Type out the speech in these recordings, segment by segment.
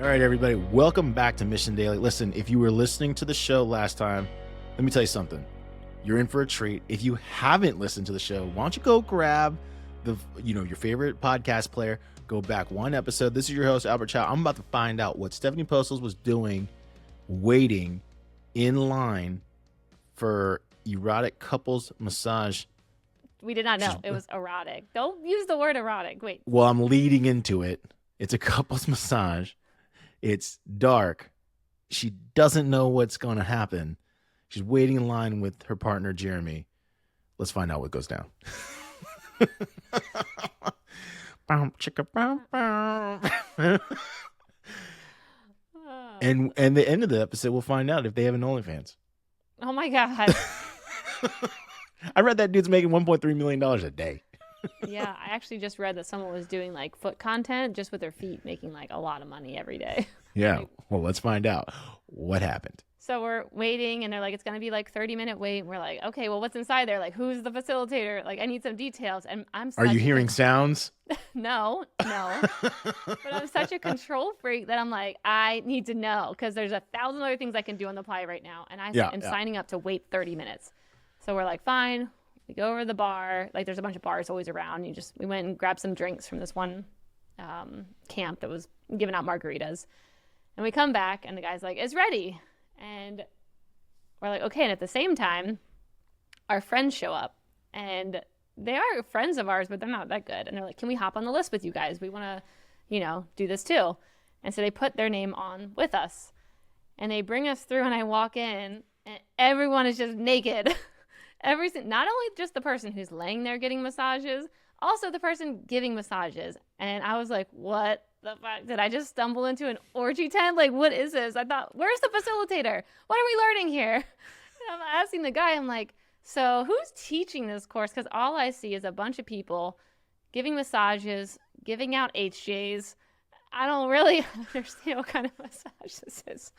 All right, everybody, welcome back to Mission Daily. Listen, if you were listening to the show last time, let me tell you something. You're in for a treat. If you haven't listened to the show, why don't you go grab your favorite podcast player, go back one episode. This is your host, Albert Chow. I'm about to find out what Stephanie Postles was doing, waiting in line for erotic couples massage. We did not know it was erotic. Don't use the word erotic. Wait. Well, I'm leading into it. It's a couples massage. It's dark. She doesn't know what's going to happen. She's waiting in line with her partner, Jeremy. Let's find out what goes down. And the end of the episode, we'll find out if they have an OnlyFans. Oh, my God. I read that dude's making $1.3 million a day. Yeah, I actually just read that someone was doing like foot content just with their feet, making like a lot of money every day. Yeah. Well, let's find out what happened. So we're waiting and they're like, it's going to be like 30-minute wait. And we're like, okay, well, what's inside there? Like, who's the facilitator? Like, I need some details. And Are you hearing sounds? No. But I'm such a control freak that I'm like, I need to know because there's 1,000 other things I can do on the fly right now. And I am signing up to wait 30 minutes. So we're like, fine. We go over to the bar. Like, there's a bunch of bars always around. We went and grabbed some drinks from this one camp that was giving out margaritas. And we come back, and the guy's like, it's ready. And we're like, okay. And at the same time, our friends show up. And they are friends of ours, but they're not that good. And they're like, can we hop on the list with you guys? We want to, do this too. And so they put their name on with us. And they bring us through, and I walk in, and everyone is just naked. Not only just the person who's laying there getting massages, also the person giving massages. And I was like, what the fuck? Did I just stumble into an orgy tent? Like, what is this? I thought, where's the facilitator? What are we learning here? And I'm asking the guy, I'm like, so who's teaching this course? Because all I see is a bunch of people giving massages, giving out HJs. I don't really understand what kind of massage this is.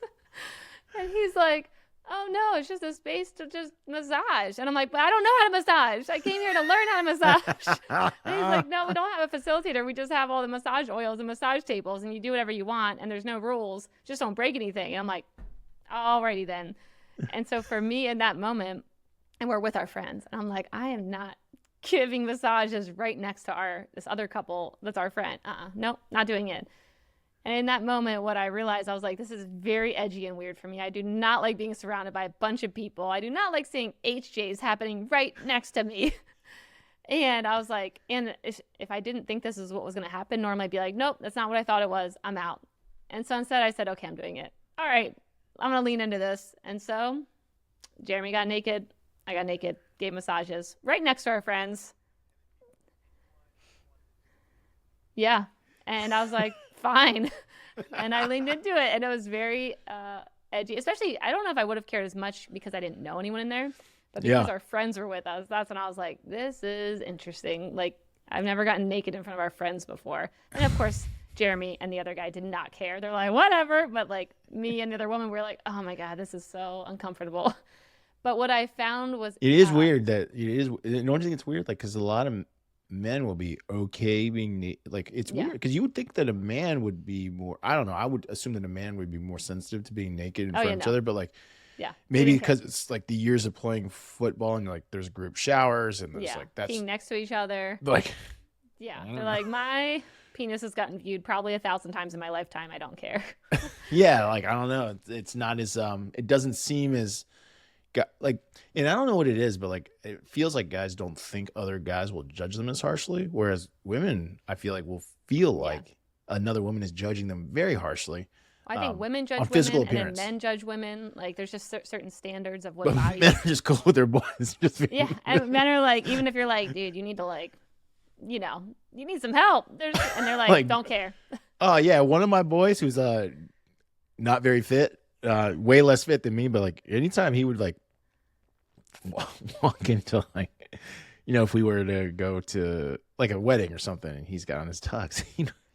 And he's like, oh, no, it's just a space to just massage. And I'm like, but I don't know how to massage. I came here to learn how to massage. And he's like, no, we don't have a facilitator. We just have all the massage oils and massage tables, and you do whatever you want, and there's no rules. Just don't break anything. And I'm like, alrighty then. And so for me in that moment, and we're with our friends, and I'm like, I am not giving massages right next to this other couple that's our friend. Nope, not doing it. And in that moment, what I realized, I was like, this is very edgy and weird for me. I do not like being surrounded by a bunch of people. I do not like seeing HJs happening right next to me. And I was like, and if I didn't think this is what was going to happen, normally I'd be like, nope, that's not what I thought it was. I'm out. And so instead I said, okay, I'm doing it. All right, I'm going to lean into this. And so Jeremy got naked. I got naked, gave massages right next to our friends. Yeah. And I was like, fine. And I leaned into it, and it was very edgy. Especially, I don't know if I would have cared as much because I didn't know anyone in there, but because our friends were with us, that's when I was like, this is interesting. Like, I've never gotten naked in front of our friends before. And of course, Jeremy and the other guy did not care. They're like, whatever. But like me and the other woman were like, oh my God, this is so uncomfortable. But what I found was it is weird that it is. Don't you think it's weird? Like, because a lot of men will be okay being like, it's weird because you would think that a man would be more, I don't know, I would assume that a man would be more sensitive to being naked in front of each other, but like maybe because it's like the years of playing football and like there's group showers and there's like that's being next to each other, like they're like, my penis has gotten viewed probably 1,000 times in my lifetime, I don't care. like I don't know, it's not as it doesn't seem as like, and I don't know what it is, but like it feels like guys don't think other guys will judge them as harshly, whereas women, I feel like, will feel like another woman is judging them very harshly. I think women judge women, and then men judge women. Like, there's just certain standards of what bodies. Men are just cool with their boys. And men are like, even if you're like, dude, you need to like, you need some help. And they're like don't care. Oh yeah, one of my boys who's not very fit, way less fit than me, but like anytime he would like walk into like, if we were to go to like a wedding or something and he's got on his tux,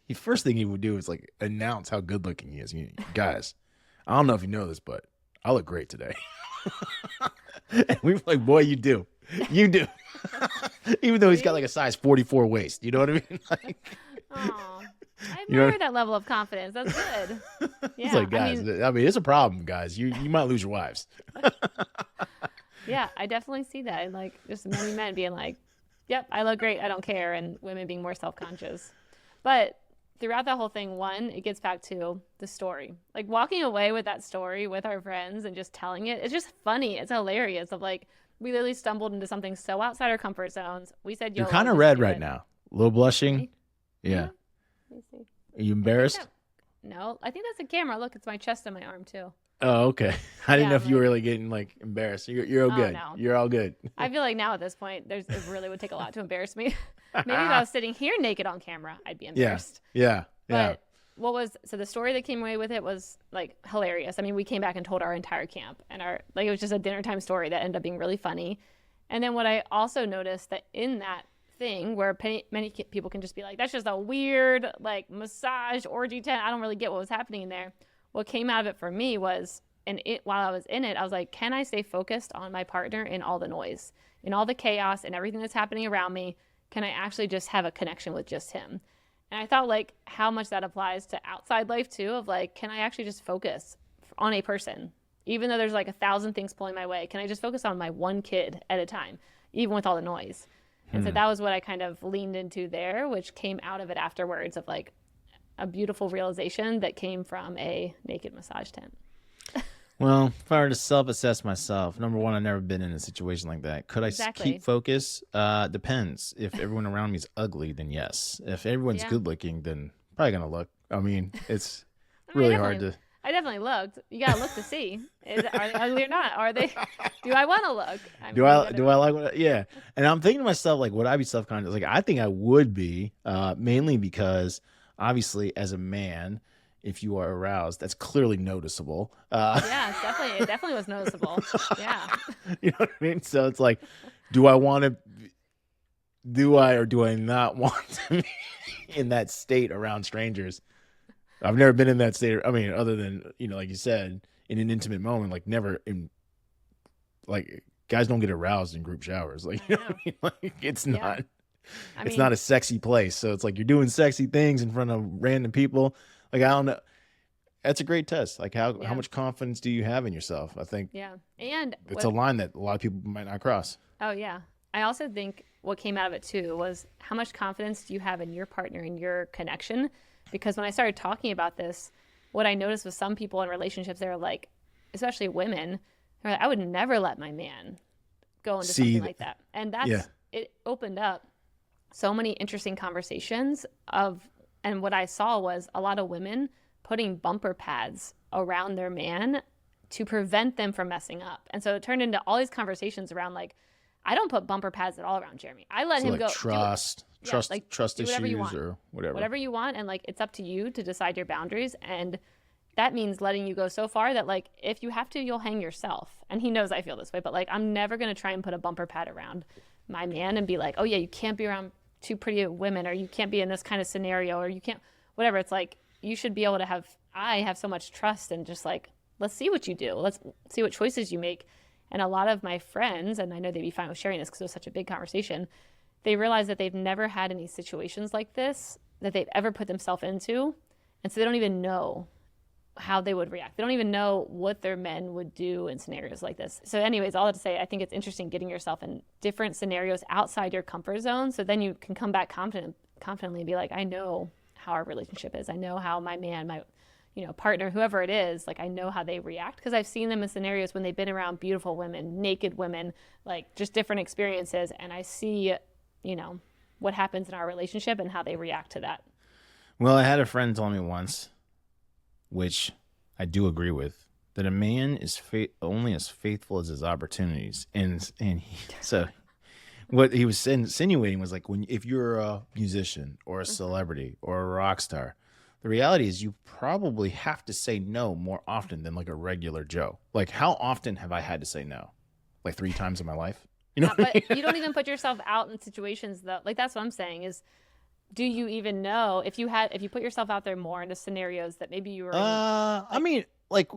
the first thing he would do is like announce how good looking he is. Guys, I don't know if you know this, but I look great today. And we were like, boy, you do. Even though he's got like a size 44 waist, you know what I mean? Like, I You know admire that level of confidence. That's good. Yeah. It's like, guys, I mean, it's a problem, guys. You might lose your wives. Yeah, I definitely see that. And like just many men being like, yep, I look great. I don't care. And women being more self-conscious. But throughout that whole thing, one, it gets back to the story. Like walking away with that story with our friends and just telling it, it's just funny. It's hilarious of like, we literally stumbled into something so outside our comfort zones. We said, You're YOLO, kind of just red do right it. now. A little blushing. Me? Yeah. Let me see. Are you embarrassed? No, I think that's the camera. Look, it's my chest and my arm too. Oh, okay. I didn't know if you were like- really getting like embarrassed. You're all good. no. You're all good. I feel like now at this point, it really would take a lot to embarrass me. Maybe if I was sitting here naked on camera, I'd be embarrassed. Yeah. But so the story that came away with it was like hilarious. I mean, we came back and told our entire camp, and it was just a dinner time story that ended up being really funny. And then what I also noticed that in that thing where many people can just be like, that's just a weird like massage orgy tent. I don't really get what was happening in there. What came out of it for me was, while I was in it, I was like, can I stay focused on my partner in all the noise, in all the chaos and everything that's happening around me? Can I actually just have a connection with just him? And I thought like how much that applies to outside life too, of like, can I actually just focus on a person? Even though there's like 1,000 things pulling my way, can I just focus on my one kid at a time, even with all the noise? And so that was what I kind of leaned into there, which came out of it afterwards of like a beautiful realization that came from a naked massage tent. Well, if I were to self-assess myself, number one, I've never been in a situation like that. Could I keep focus? Depends. If everyone around me is ugly, then yes. If everyone's good looking, then probably gonna look. I mean, it's really hard to. I definitely looked. You gotta look to see. Are they ugly or not? Are they? Do I want to look? Do I like what? Yeah. And I'm thinking to myself, like, would I be self-conscious? Like, I think I would be, mainly because obviously, as a man, if you are aroused, that's clearly noticeable. Yeah, it definitely was noticeable. Yeah. You know what I mean? So it's like, do I or do I not want to be in that state around strangers? I've never been in that state. I mean, other than, like you said, in an intimate moment, like never in, like guys don't get aroused in group showers. Like, you know what I mean? Like it's not, it's not a sexy place. So it's like you're doing sexy things in front of random people. Like, I don't know. That's a great test. Like how much confidence do you have in yourself? I think and it's a line that a lot of people might not cross. Oh yeah. I also think what came out of it too was how much confidence do you have in your partner and your connection? Because when I started talking about this, what I noticed was some people in relationships, they're like, especially women, they're like, I would never let my man go into something like that. And it opened up so many interesting conversations and what I saw was a lot of women putting bumper pads around their man to prevent them from messing up. And so it turned into all these conversations around like, I don't put bumper pads at all around Jeremy. I let him go. Trust issues or whatever. Whatever you want. And like, it's up to you to decide your boundaries. And that means letting you go so far that like, if you have to, you'll hang yourself. And he knows I feel this way, but like, I'm never going to try and put a bumper pad around my man and be like, oh yeah, you can't be around two pretty women, or you can't be in this kind of scenario, or you can't, whatever. It's like, you should be able to I have so much trust and just like, let's see what you do. Let's see what choices you make. And a lot of my friends, and I know they'd be fine with sharing this because it was such a big conversation, they realize that they've never had any situations like this that they've ever put themselves into. And so they don't even know how they would react. They don't even know what their men would do in scenarios like this. So anyways, all that to say, I think it's interesting getting yourself in different scenarios outside your comfort zone. So then you can come back confidently and be like, I know how our relationship is. I know how my man, my partner, whoever it is, like I know how they react because I've seen them in scenarios when they've been around beautiful women, naked women, like just different experiences. And I see, what happens in our relationship and how they react to that. Well, I had a friend tell me once, which I do agree with, that a man is only as faithful as his opportunities. So what he was insinuating was like, if you're a musician or a celebrity or a rock star, the reality is you probably have to say no more often than like a regular Joe. Like, how often have I had to say no? Like 3 times in my life? But you don't even put yourself out in situations though. Like, that's what I'm saying is, do you even know if you put yourself out there more into scenarios that maybe you were in, I mean, like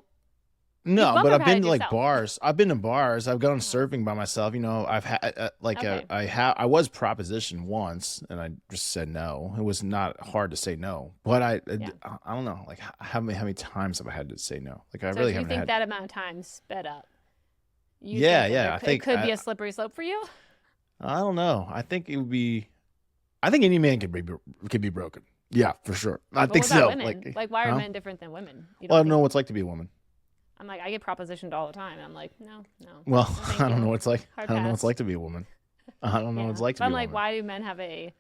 No, but I've been to like yourself. bars. I've been to bars. I've gone surfing by myself. I've had I was propositioned once, and I just said no. It was not hard to say no, but I don't know. Like how many times have I had to say no? Like I really haven't had. You think that amount of time sped up? I think it could be a slippery slope for you. I don't know. I think it would be. I think any man can be broken. Yeah, for sure. I think so. Women? Like why are men different than women? Well, I don't know what it's like to be a woman. I'm like, I get propositioned all the time. And I'm like, no. Well, I don't know what it's like. I don't know what it's like to be a woman. I don't know what it's like to be a woman. I'm like, why do men have a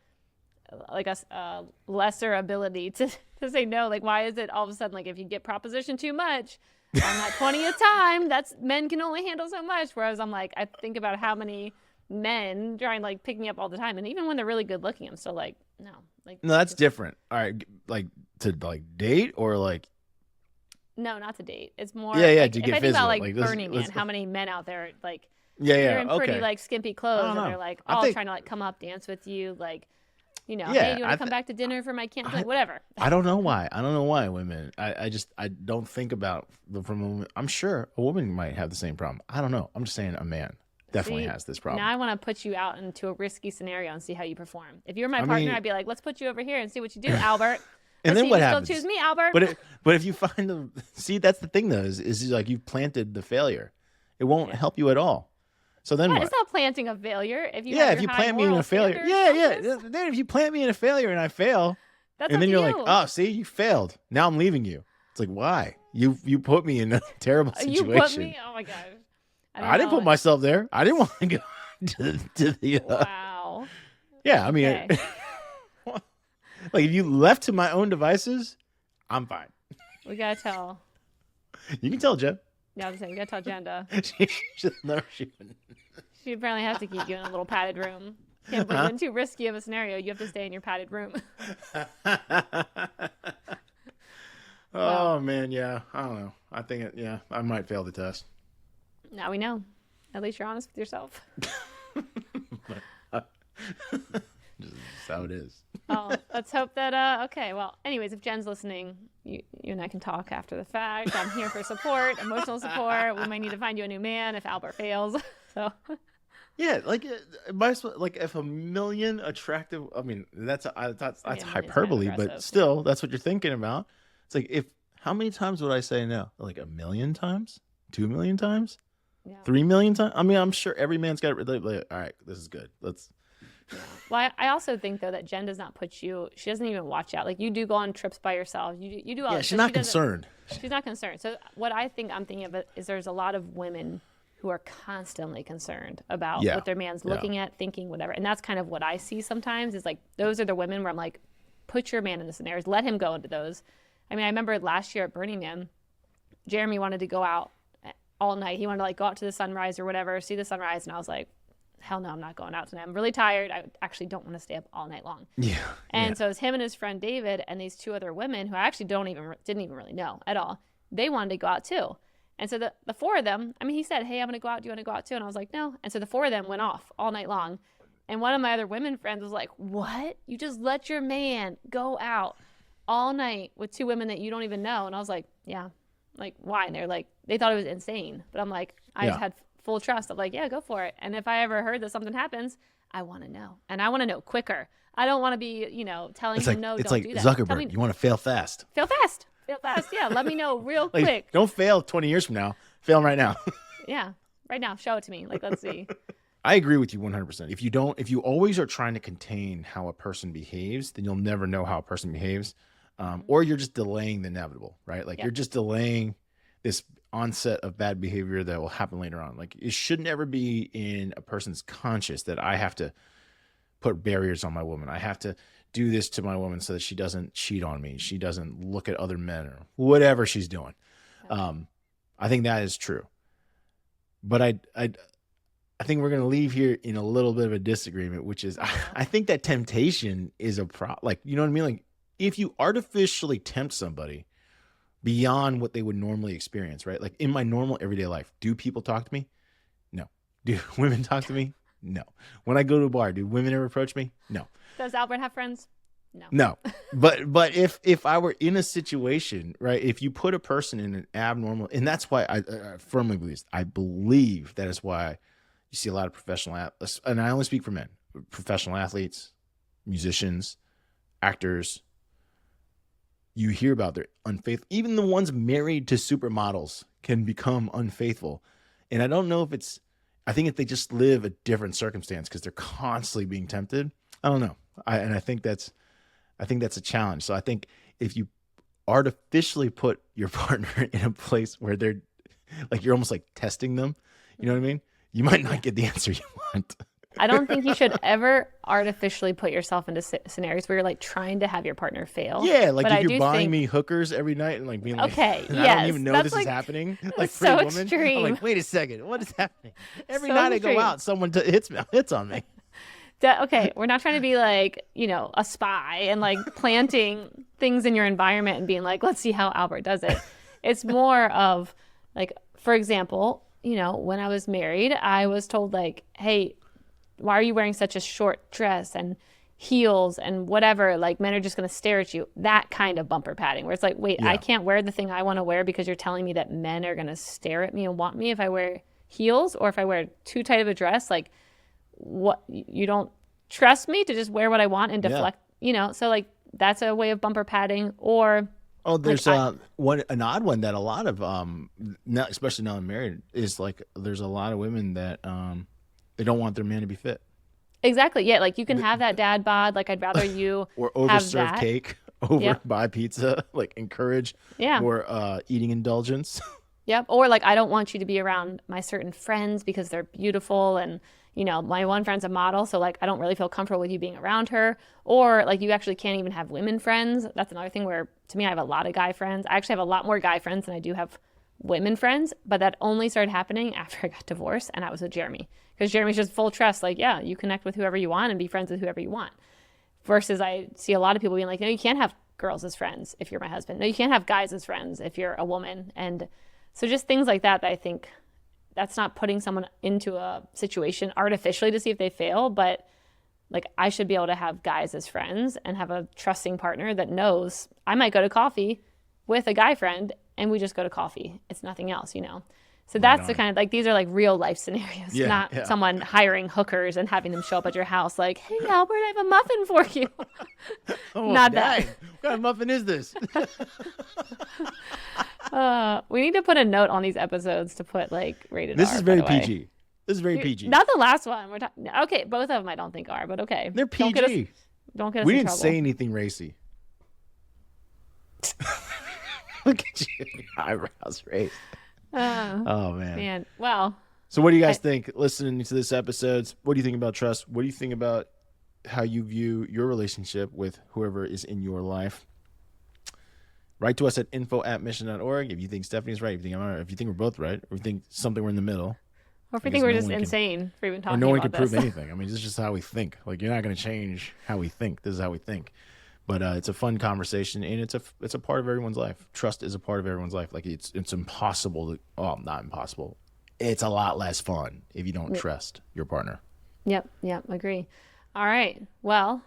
lesser ability to say no? Like, why is it all of a sudden, like, if you get propositioned too much on that 20th time, men can only handle so much. Whereas I'm like, I think about how many men try and like pick me up all the time. And even when they're really good looking, I'm still like, no. Like, no, that's different. All right. Like to like date or like. No, not to date. It's more. Yeah. Like, To if get I think physical. about like Burning Man, how many men out there like. You're in pretty like skimpy clothes, and they're like all trying to like come up, dance with you, like, hey, do you want to come back to dinner for my camp? Like, whatever. I don't know why. women. I don't think about from a woman. I'm sure a woman might have the same problem. I don't know. I'm just saying a man definitely has this problem. Now I want to put you out into a risky scenario and see how you perform. If you were my partner, I'd be like, let's put you over here and see what you do, Albert. And then what happens? Still choose me, Albert. But if you find them, see, that's the thing though, is like you've planted the failure. It won't help you at all. So then what? It's not planting a failure. If you plant me in a failure. Then if you plant me in a failure and I fail, and then you're like, oh, see, you failed. Now I'm leaving you. It's like, why? You put me in a terrible situation. You put me? Oh my gosh. I didn't put myself there. I didn't want to go to the. Wow. Yeah, I mean, like if you left to my own devices, I'm fine. We gotta tell. You can tell Jen. Yeah, I was saying, you gotta tell Jenda. She apparently has to keep you in a little padded room. Can't believe in too risky of a scenario, you have to stay in your padded room. Oh man, yeah. I don't know. I think I might fail the test. Now we know. At least you're honest with yourself. Just how it is. Oh, let's hope that okay, well, anyways, if Jen's listening, you and I can talk after the fact. I'm here for support, emotional support. We might need to find you a new man if Albert fails. So yeah, like if a million attractive, I mean, that's hyperbole, but still that's what you're thinking about. It's like, how many times would I say no? Like 1 million times? 2 million times? 3 million times? I mean, I'm sure every man's got like, all right, this is good. Let's. Yeah. Well, I also think though that Jen does not put you. She doesn't even watch out. Like you do go on trips by yourself. You do all. Yeah, she's not concerned. She's not concerned. So what I'm thinking of is there's a lot of women who are constantly concerned about what their man's looking at, thinking, whatever. And that's kind of what I see sometimes. Is like those are the women where I'm like, put your man in the scenarios, let him go into those. I mean, I remember last year at Burning Man, Jeremy wanted to go out all night. He wanted to like go out to the sunrise or whatever, see the sunrise, and I was like, hell no, I'm not going out tonight. I'm really tired. I actually don't want to stay up all night long. Yeah. And so it was him and his friend David and these two other women who I actually didn't even really know at all. They wanted to go out too. And so the four of them, I mean, he said, hey, I'm going to go out. Do you want to go out too? And I was like, no. And so the four of them went off all night long. And one of my other women friends was like, what? You just let your man go out all night with two women that you don't even know? And I was like, yeah. Like, why? And they're like, they thought it was insane. But I'm like, I just had full trust of like, yeah, go for it. And if I ever heard that something happens, I want to know. And I want to know quicker. I don't want to be, telling him no, don't do that. It's like Zuckerberg. You want to fail fast. Fail fast. Yeah. Let me know real quick. Don't fail 20 years from now. Fail right now. Yeah. Right now. Show it to me. Like, let's see. I agree with you 100%. If you always are trying to contain how a person behaves, then you'll never know how a person behaves. Or you're just delaying the inevitable, right? Like you're just delaying this onset of bad behavior that will happen later on. Like it should never be in a person's conscious that I have to put barriers on my woman. I have to do this to my woman so that she doesn't cheat on me. She doesn't look at other men or whatever she's doing. Okay. I think that is true. But I think we're going to leave here in a little bit of a disagreement, which is I think that temptation is a like, you know what I mean? Like if you artificially tempt somebody beyond what they would normally experience, right? Like in my normal everyday life, do people talk to me? No. Do women talk to me? No. When I go to a bar, do women ever approach me? No. Does Albert have friends? No. But if I were in a situation, right, if you put a person in an abnormal, and that's why I firmly believe this, I believe that is why you see a lot of professional athletes, and I only speak for men, professional athletes, musicians, actors. You hear about their unfaithful, even the ones married to supermodels can become unfaithful. And I don't know if I think if they just live a different circumstance because they're constantly being tempted. I don't know. I think that's a challenge. So I think if you artificially put your partner in a place where they're like, you're almost like testing them, you know what I mean? You might not get the answer you want. I don't think you should ever artificially put yourself into scenarios where you're like trying to have your partner fail. Yeah, like if you're buying me hookers every night and like being like, okay, yes, I don't even know this is happening. Like so Pretty Woman. Extreme. I'm like, wait a second, what is happening? Every so night extreme. I go out, someone hits on me. Okay, we're not trying to be like, a spy and like planting things in your environment and being like, let's see how Albert does it. It's more of like, for example, when I was married, I was told like, hey, why are you wearing such a short dress and heels and whatever? Like, men are just going to stare at you. That kind of bumper padding where it's like, wait, I can't wear the thing I want to wear because you're telling me that men are going to stare at me and want me if I wear heels or if I wear too tight of a dress. Like, what, you don't trust me to just wear what I want and deflect, so like that's a way of bumper padding. Or there's an odd one that a lot of especially now I'm married, is like there's a lot of women that they don't want their man to be fit. Exactly. Yeah, like you can have that dad bod, like I'd rather you or overserve cake over buy pizza, like encourage or eating indulgence. Yep. Or like, I don't want you to be around my certain friends because they're beautiful. And, my one friend's a model. So like, I don't really feel comfortable with you being around her. Or like, you actually can't even have women friends. That's another thing where, to me, I have a lot of guy friends. I actually have a lot more guy friends than I do have women friends. But that only started happening after I got divorced and I was with Jeremy. Because Jeremy's just full trust. Like, yeah, you connect with whoever you want and be friends with whoever you want. Versus I see a lot of people being like, no, you can't have girls as friends if you're my husband. No, you can't have guys as friends if you're a woman. And so just things like that I think that's not putting someone into a situation artificially to see if they fail, but like I should be able to have guys as friends and have a trusting partner that knows I might go to coffee with a guy friend and we just go to coffee. It's nothing else, So that's the kind of like, these are like real life scenarios, not someone hiring hookers and having them show up at your house like, hey, Albert, I have a muffin for you. Not that. What kind of muffin is this? We need to put a note on these episodes to put like rated R. This is very PG. This is very PG. Not the last one. We're talking. Okay, both of them I don't think are, but okay. They're PG. Don't get us we in didn't trouble. say anything racy. Look at you, your eyebrows raised. Oh man. Well. So what do you guys think listening to this episode? What do you think about trust? What do you think about how you view your relationship with whoever is in your life? Write to us at info@mission.org if you think Stephanie's right, if you think I'm right, if you think we're both right, or if you think something we're in the middle. Or if you think we're just insane for even talking about this. Or no one can prove anything. I mean, this is just how we think. Like, you're not going to change how we think. This is how we think. But it's a fun conversation, and it's a part of everyone's life. Trust is a part of everyone's life. Like, it's impossible not impossible. It's a lot less fun if you don't trust your partner. Yep, agree. All right. Well,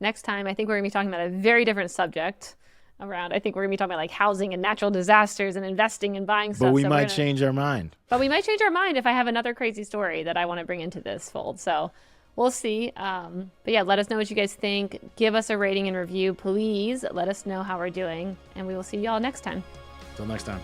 next time I think we're going to be talking about a very different subject. I think we're going to be talking about like housing and natural disasters and investing and buying stuff. But we might change our mind. But we might change our mind if I have another crazy story that I want to bring into this fold. So we'll see. But yeah, let us know what you guys think. Give us a rating and review. Please let us know how we're doing. And we will see y'all next time. Until next time.